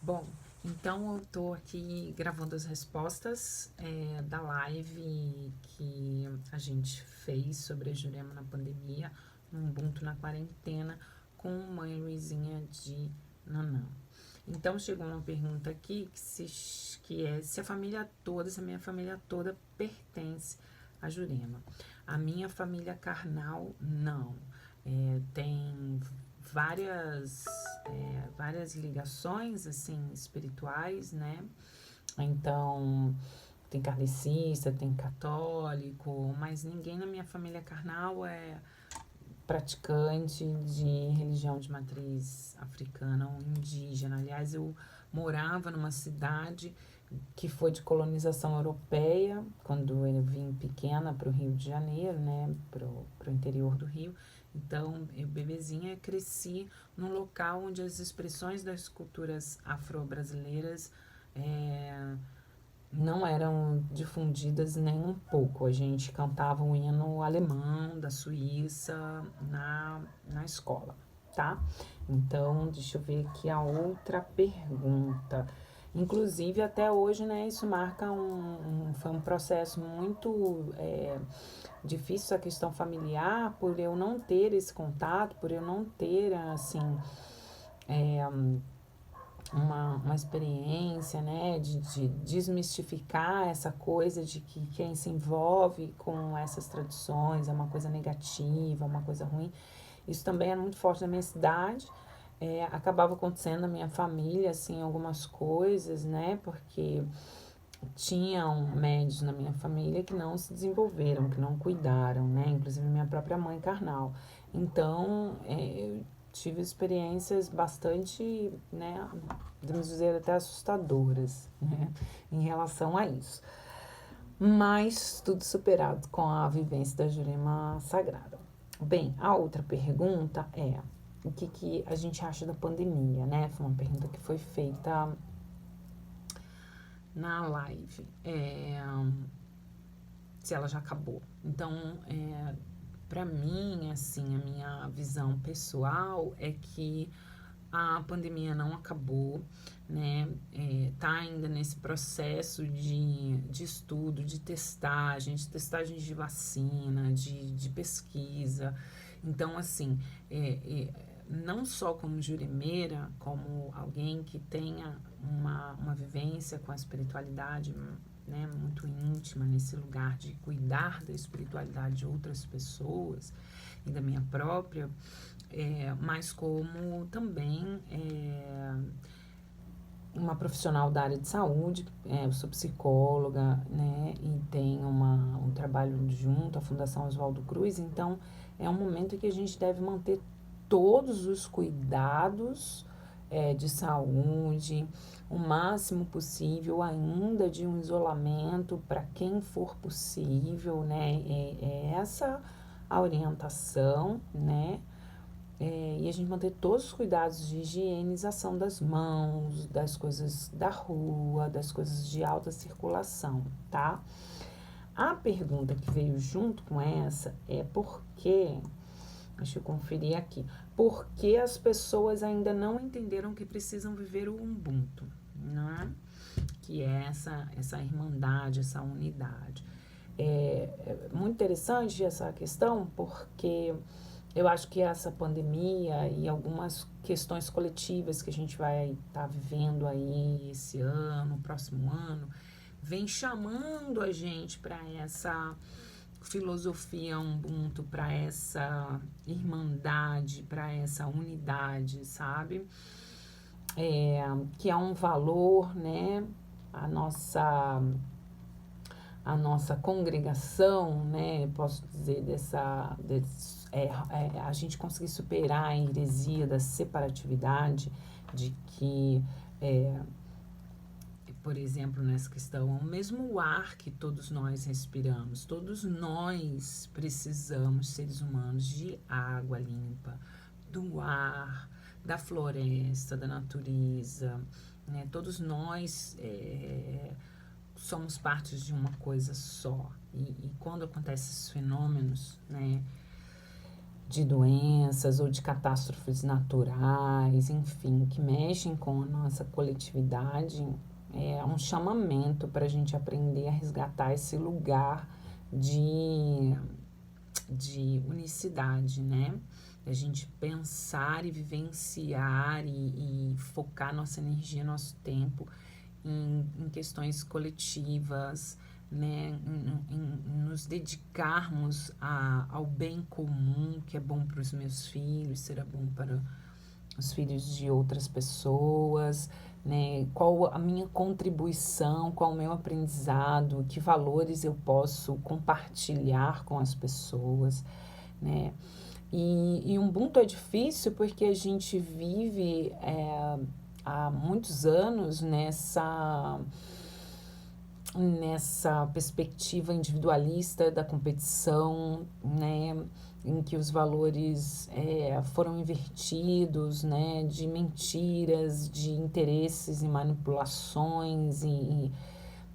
Bom, então eu tô aqui gravando as respostas da live que a gente fez sobre a Jurema na pandemia, no Ubuntu na quarentena, com mãe Luizinha de Nanã. Então chegou uma pergunta aqui que é se a família toda, se a minha família toda pertence a Jurema. A minha família carnal, não. Tem várias ligações assim espirituais, né? Então tem kardecista, tem católico, mas ninguém na minha família carnal é praticante de religião de matriz africana ou indígena. Aliás, eu morava numa cidade que foi de colonização europeia, quando eu vim pequena para o Rio de Janeiro, né, para o interior do Rio. Então, eu bebezinha cresci num local onde as expressões das culturas afro-brasileiras não eram difundidas nem um pouco. A gente cantava um hino alemão da Suíça na escola, tá? Então, deixa eu ver aqui a outra pergunta. Inclusive, até hoje, né, isso marca foi um processo muito difícil, a questão familiar, por eu não ter esse contato, por eu não ter, assim, uma experiência, né, de desmistificar essa coisa de que quem se envolve com essas tradições é uma coisa negativa, uma coisa ruim. Isso também era muito forte na minha cidade. Acabava acontecendo na minha família, assim, algumas coisas, né, porque tinham médios na minha família que não se desenvolveram, que não cuidaram, né, inclusive minha própria mãe carnal. Então, eu tive experiências bastante, né, podemos dizer até assustadoras, né, em relação a isso. Mas tudo superado com a vivência da Jurema Sagrada. Bem, a outra pergunta é o que a gente acha da pandemia, né? Foi uma pergunta que foi feita na live. Se ela já acabou. Então, para mim, assim, a minha visão pessoal é que a pandemia não acabou, né? Tá ainda nesse processo de estudo, de testagem de vacina, de pesquisa. Então, assim, não só como jurimeira, como alguém que tenha uma vivência com a espiritualidade, né, muito íntima nesse lugar de cuidar da espiritualidade de outras pessoas e da minha própria, mas como também uma profissional da área de saúde, eu sou psicóloga, né, e tenho um trabalho junto à Fundação Oswaldo Cruz, então é um momento em que a gente deve manter todos os cuidados de saúde, o máximo possível, ainda de um isolamento para quem for possível, né, essa a orientação, né, e a gente manter todos os cuidados de higienização das mãos, das coisas da rua, das coisas de alta circulação, tá? A pergunta que veio junto com essa é por que, deixa eu conferir aqui, por que as pessoas ainda não entenderam que precisam viver o Ubuntu, né? Que é essa irmandade, essa unidade. É muito interessante essa questão porque eu acho que essa pandemia e algumas questões coletivas que a gente vai estar vivendo aí esse ano, próximo ano, vem chamando a gente para essa filosofia Ubuntu, para essa irmandade, para essa unidade, sabe? Que é um valor, né? A nossa congregação, né, posso dizer, a gente conseguir superar a heresia da separatividade, de que, por exemplo, nessa questão, o mesmo ar que todos nós respiramos, todos nós precisamos, seres humanos, de água limpa, do ar, da floresta, da natureza, né? Todos nós somos partes de uma coisa só. E quando acontecem esses fenômenos, né, de doenças ou de catástrofes naturais, enfim, que mexem com a nossa coletividade, é um chamamento para a gente aprender a resgatar esse lugar de, de unicidade, né? A gente pensar e vivenciar e focar nossa energia, nosso tempo em questões coletivas, né? Em nos dedicarmos ao bem comum, que é bom para os meus filhos, será bom para os filhos de outras pessoas, né? Qual a minha contribuição, qual o meu aprendizado, que valores eu posso compartilhar com as pessoas, né? E Ubuntu é difícil porque a gente vive há muitos anos nessa perspectiva individualista da competição, né, em que os valores foram invertidos, né, de mentiras, de interesses e manipulações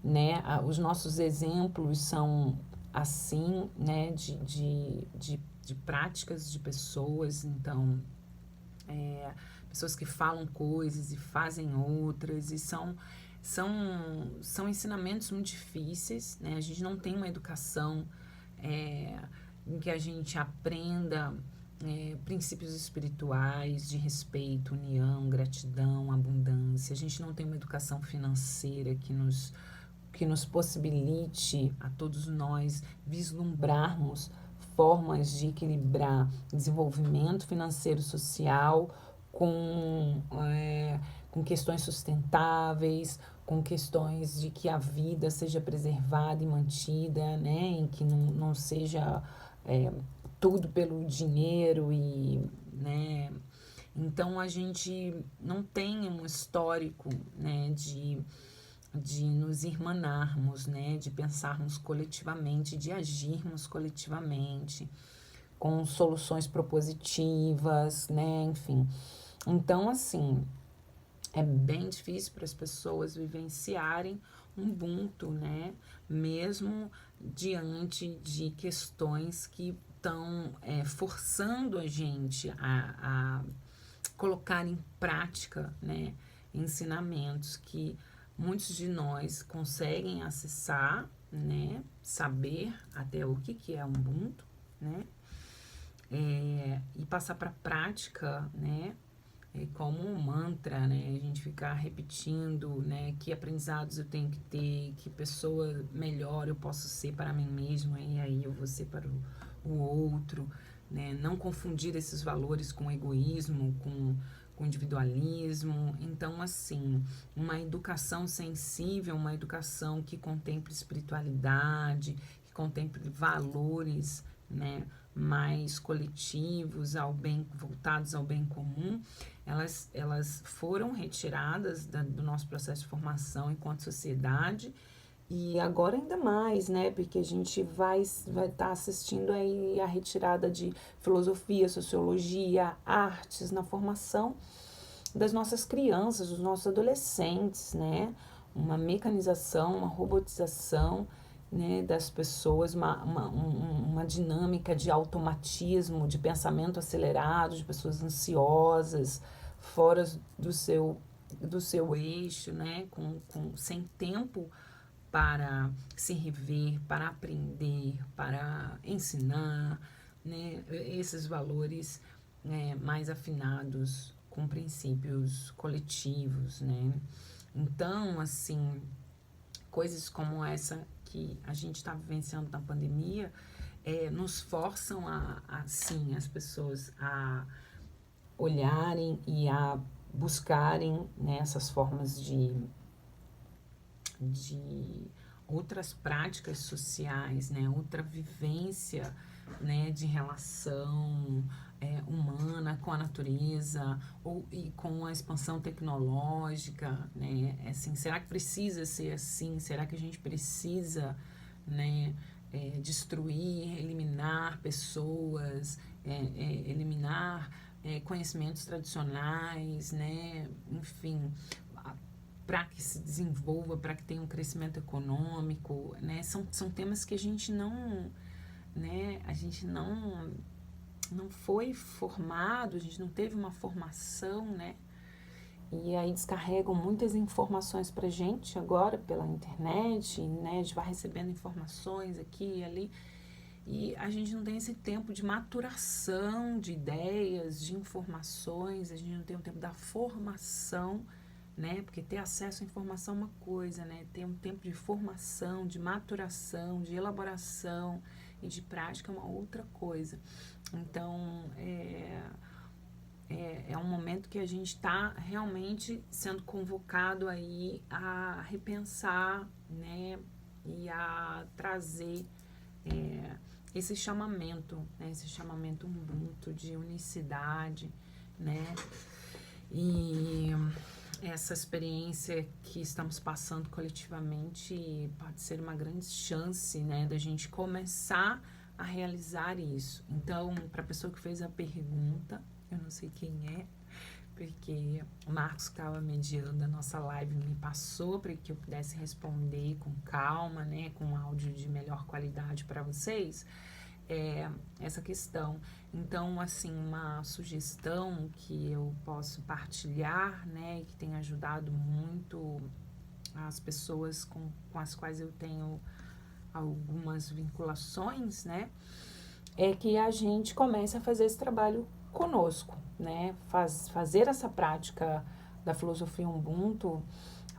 né, os nossos exemplos são assim, né, de práticas de pessoas, então pessoas que falam coisas e fazem outras, e são ensinamentos muito difíceis, né? A gente não tem uma educação em que a gente aprenda princípios espirituais de respeito, união, gratidão, abundância. A gente não tem uma educação financeira que nos possibilite a todos nós vislumbrarmos formas de equilibrar desenvolvimento financeiro social com questões sustentáveis, com questões de que a vida seja preservada e mantida, né, em que não seja tudo pelo dinheiro né, então a gente não tem um histórico, né, de nos irmanarmos, né, de pensarmos coletivamente, de agirmos coletivamente, com soluções propositivas, né, enfim. Então, assim, é bem difícil para as pessoas vivenciarem um Ubuntu, né, mesmo diante de questões que estão forçando a gente a colocar em prática, né, ensinamentos que muitos de nós conseguem acessar, né, saber até o que é Ubuntu, né, e passar para a prática, né, como um mantra, né, a gente ficar repetindo, né, que aprendizados eu tenho que ter, que pessoa melhor eu posso ser para mim mesmo, e aí eu vou ser para o outro, né, não confundir esses valores com egoísmo, com individualismo. Então, assim, uma educação sensível, uma educação que contemple espiritualidade, que contemple valores, né, mais coletivos, voltados ao bem comum, elas foram retiradas do nosso processo de formação enquanto sociedade, e agora ainda mais, né? Porque a gente vai estar assistindo aí a retirada de filosofia, sociologia, artes na formação das nossas crianças, dos nossos adolescentes, né? Uma mecanização, uma robotização, né, das pessoas, uma dinâmica de automatismo, de pensamento acelerado, de pessoas ansiosas, fora do seu eixo, né, sem tempo para se rever, para aprender, para ensinar, né, esses valores mais afinados com princípios coletivos, né. Então, assim, coisas como essa que a gente está vivenciando na pandemia nos forçam sim, as pessoas a olharem e a buscarem, né, essas formas de outras práticas sociais, né, outra vivência, né, de relação humana com a natureza e com a expansão tecnológica, né, assim, será que precisa ser assim? Será que a gente precisa, né, destruir, eliminar pessoas, eliminar conhecimentos tradicionais, né, enfim, para que se desenvolva, para que tenha um crescimento econômico, né? São temas que a gente não não foi formado, a gente não teve uma formação, né? E aí descarregam muitas informações pra gente agora pela internet, né? A gente vai recebendo informações aqui e ali. E a gente não tem esse tempo de maturação de ideias, de informações, a gente não tem o tempo da formação, né? Porque ter acesso à informação é uma coisa, né? Ter um tempo de formação, de maturação, de elaboração e de prática é uma outra coisa. Então, é um momento que a gente está realmente sendo convocado aí a repensar, né? E a trazer esse chamamento, né? Esse chamamento Ubuntu de unicidade, né? E essa experiência que estamos passando coletivamente pode ser uma grande chance, né, da gente começar a realizar isso. Então, para a pessoa que fez a pergunta, eu não sei quem é, porque o Marcos que estava mediando a nossa live me passou para que eu pudesse responder com calma, né, com um áudio de melhor qualidade para vocês, essa questão. Então, assim, uma sugestão que eu posso partilhar, né, e que tem ajudado muito as pessoas com as quais eu tenho algumas vinculações, né, é que a gente comece a fazer esse trabalho conosco, né, fazer essa prática da filosofia Ubuntu,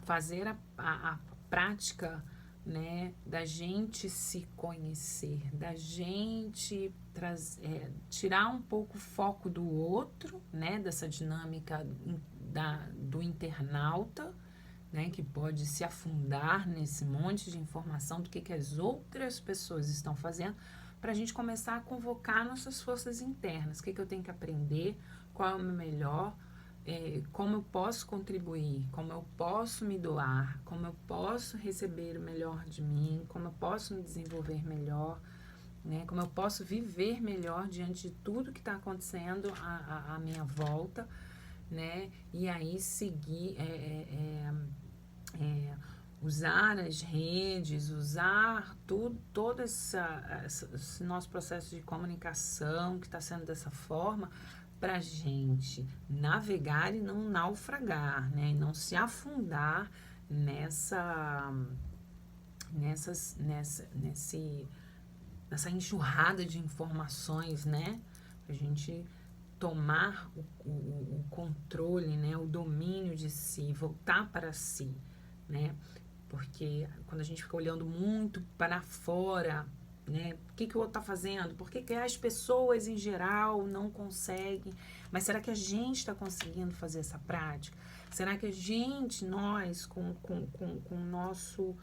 fazer a prática, né, da gente se conhecer, da gente tirar um pouco o foco do outro, né, dessa dinâmica do internauta, né, que pode se afundar nesse monte de informação do que as outras pessoas estão fazendo, para a gente começar a convocar nossas forças internas. O que eu tenho que aprender, qual é o meu melhor, como eu posso contribuir, como eu posso me doar, como eu posso receber o melhor de mim, como eu posso me desenvolver melhor, né? Como eu posso viver melhor diante de tudo que está acontecendo à minha volta, né? E aí seguir, usar as redes, usar todo esse nosso processo de comunicação que está sendo dessa forma, para a gente navegar e não naufragar, né? E não se afundar nessa enxurrada de informações, né? A gente tomar o controle, né? O domínio de si, voltar para si, né? Porque quando a gente fica olhando muito para fora, né? O que o outro está fazendo? Por que as pessoas em geral não conseguem? Mas será que a gente está conseguindo fazer essa prática? Será que a gente, nós, com o nosso,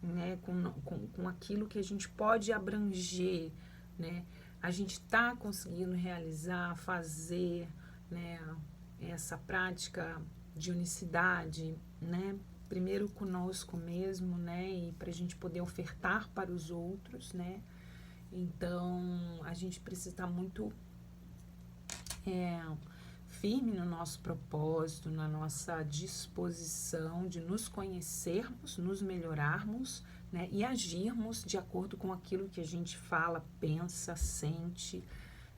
né? Com aquilo que a gente pode abranger, né? A gente está conseguindo realizar, fazer, né? Essa prática de unicidade, né? Primeiro conosco mesmo, né? E para a gente poder ofertar para os outros, né? Então, a gente precisa estar muito firme no nosso propósito, na nossa disposição de nos conhecermos, nos melhorarmos, né? E agirmos de acordo com aquilo que a gente fala, pensa, sente,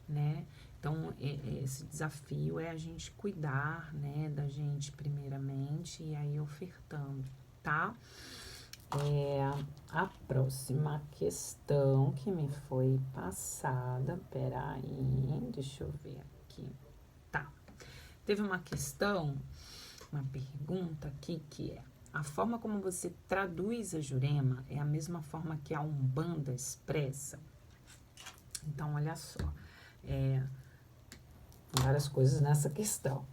né? Então, esse desafio é a gente cuidar, né, da gente primeiramente e aí ofertando, tá? A próxima questão que me foi passada, peraí, deixa eu ver aqui. Tá. Teve uma questão, uma pergunta aqui que é: a forma como você traduz a Jurema é a mesma forma que a Umbanda expressa? Então, olha só. Várias coisas nessa questão.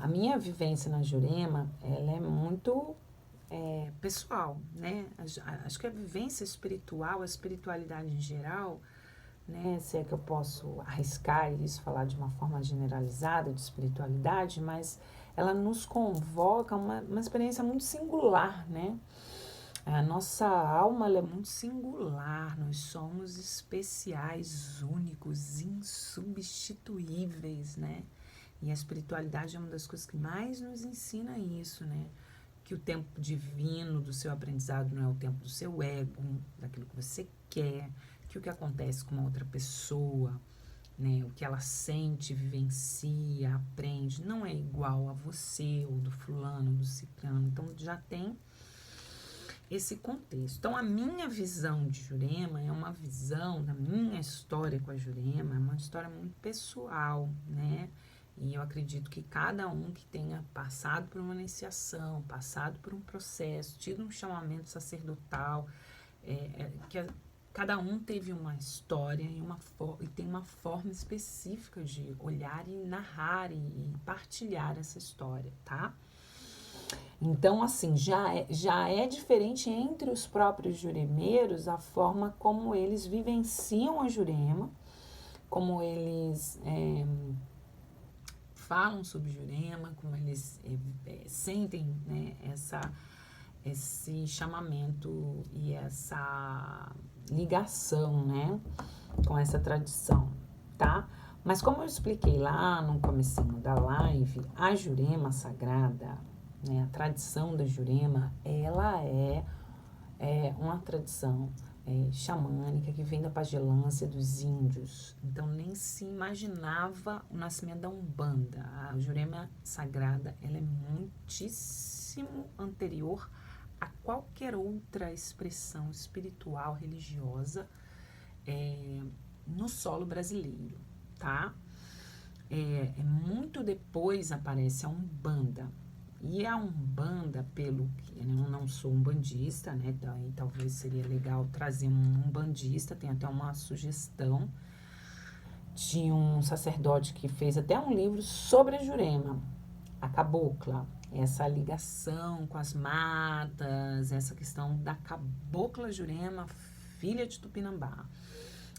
A minha vivência na Jurema, ela é muito pessoal, né? Acho que a vivência espiritual, a espiritualidade em geral, né? Se é que eu posso arriscar isso, falar de uma forma generalizada de espiritualidade, mas ela nos convoca a uma experiência muito singular, né? A nossa alma ela é muito singular, nós somos especiais, únicos, insubstituíveis, né? E a espiritualidade é uma das coisas que mais nos ensina isso, né? Que o tempo divino do seu aprendizado não é o tempo do seu ego, daquilo que você quer, que o que acontece com uma outra pessoa né? O que ela sente, vivencia, aprende, não é igual a você, ou do fulano, do ciclano. Então, já tem esse contexto. Então, a minha visão de Jurema é uma visão da minha história com a Jurema, é uma história muito pessoal, né? E eu acredito que cada um que tenha passado por uma iniciação, passado por um processo, tido um chamamento sacerdotal, cada um teve uma história e tem uma forma específica de olhar e narrar e partilhar essa história, tá? Então, assim, já é diferente entre os próprios juremeiros a forma como eles vivenciam a Jurema, como eles falam sobre Jurema, como eles sentem, né, esse chamamento e essa ligação, né, com essa tradição, tá? Mas como eu expliquei lá no comecinho da live, a Jurema Sagrada, né, a tradição da Jurema, ela é uma tradição xamânica que vem da pagelância dos índios. Então, nem se imaginava o nascimento da Umbanda. A Jurema Sagrada, ela é muitíssimo anterior a qualquer outra expressão espiritual, religiosa no solo brasileiro, tá? Muito depois aparece a Umbanda. E a Umbanda, pelo que eu não sou umbandista, né? Daí talvez seria legal trazer um umbandista, tem até uma sugestão de um sacerdote que fez até um livro sobre a Jurema, a cabocla, essa ligação com as matas, essa questão da cabocla Jurema, filha de Tupinambá.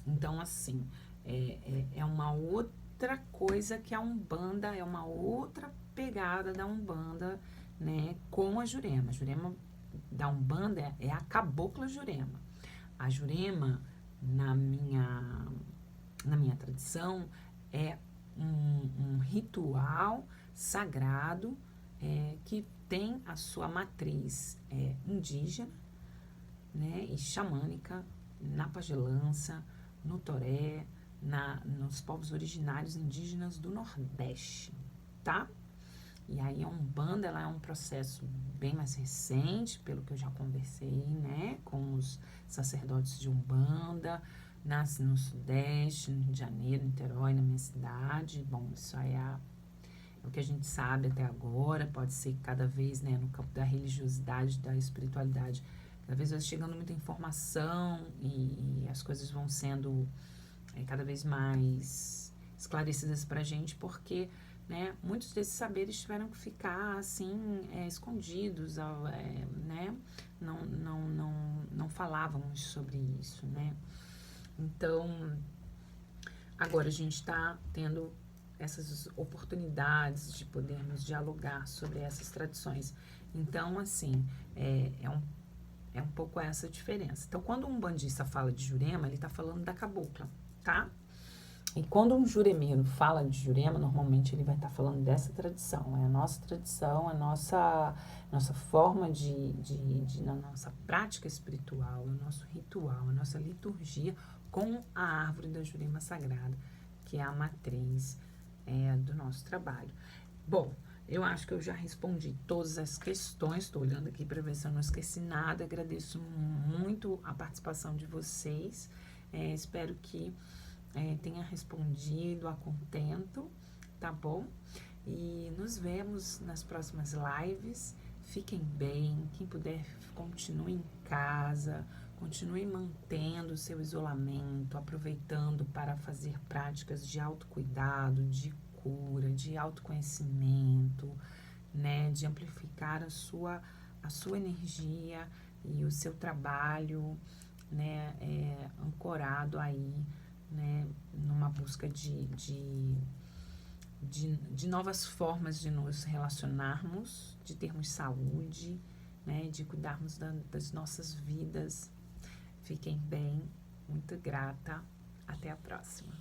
Então, assim, é uma outra coisa que a Umbanda, é uma outra pegada da Umbanda, né, com a Jurema. A Jurema da Umbanda é a cabocla Jurema. A Jurema, na minha tradição, é um ritual sagrado que tem a sua matriz indígena, né, e xamânica, na pagelança, no toré, nos povos originários indígenas do Nordeste, tá? E aí a Umbanda, ela é um processo bem mais recente, pelo que eu já conversei, né, com os sacerdotes de Umbanda, nasce no Sudeste, no Rio de Janeiro, Niterói, na minha cidade. Bom, isso aí é o que a gente sabe até agora. Pode ser que cada vez, né, no campo da religiosidade, da espiritualidade, cada vez vai chegando muita informação e as coisas vão sendo cada vez mais esclarecidas pra gente, porque, né, muitos desses saberes tiveram que ficar, assim, escondidos, né, não falávamos sobre isso, né. Então, agora a gente está tendo essas oportunidades de podermos dialogar sobre essas tradições. Então, assim, é um pouco essa a diferença. Então, quando um umbandista fala de Jurema, ele está falando da cabocla, tá? E quando um juremeiro fala de Jurema, normalmente ele vai estar falando dessa tradição. É a nossa tradição, a nossa forma na nossa prática espiritual, o nosso ritual, a nossa liturgia com a árvore da Jurema Sagrada, que é a matriz do nosso trabalho. Bom, eu acho que eu já respondi todas as questões. Estou olhando aqui para ver se eu não esqueci nada. Agradeço muito a participação de vocês. Espero que tenha respondido a contento, tá bom? E nos vemos nas próximas lives. Fiquem bem. Quem puder, continue em casa. Continue mantendo o seu isolamento, aproveitando para fazer práticas de autocuidado, de cura, de autoconhecimento, né, de amplificar a sua energia e o seu trabalho, né, ancorado aí, né, numa busca de novas formas de nos relacionarmos, de termos saúde, né, de cuidarmos das nossas vidas. Fiquem bem, muito grata, até a próxima.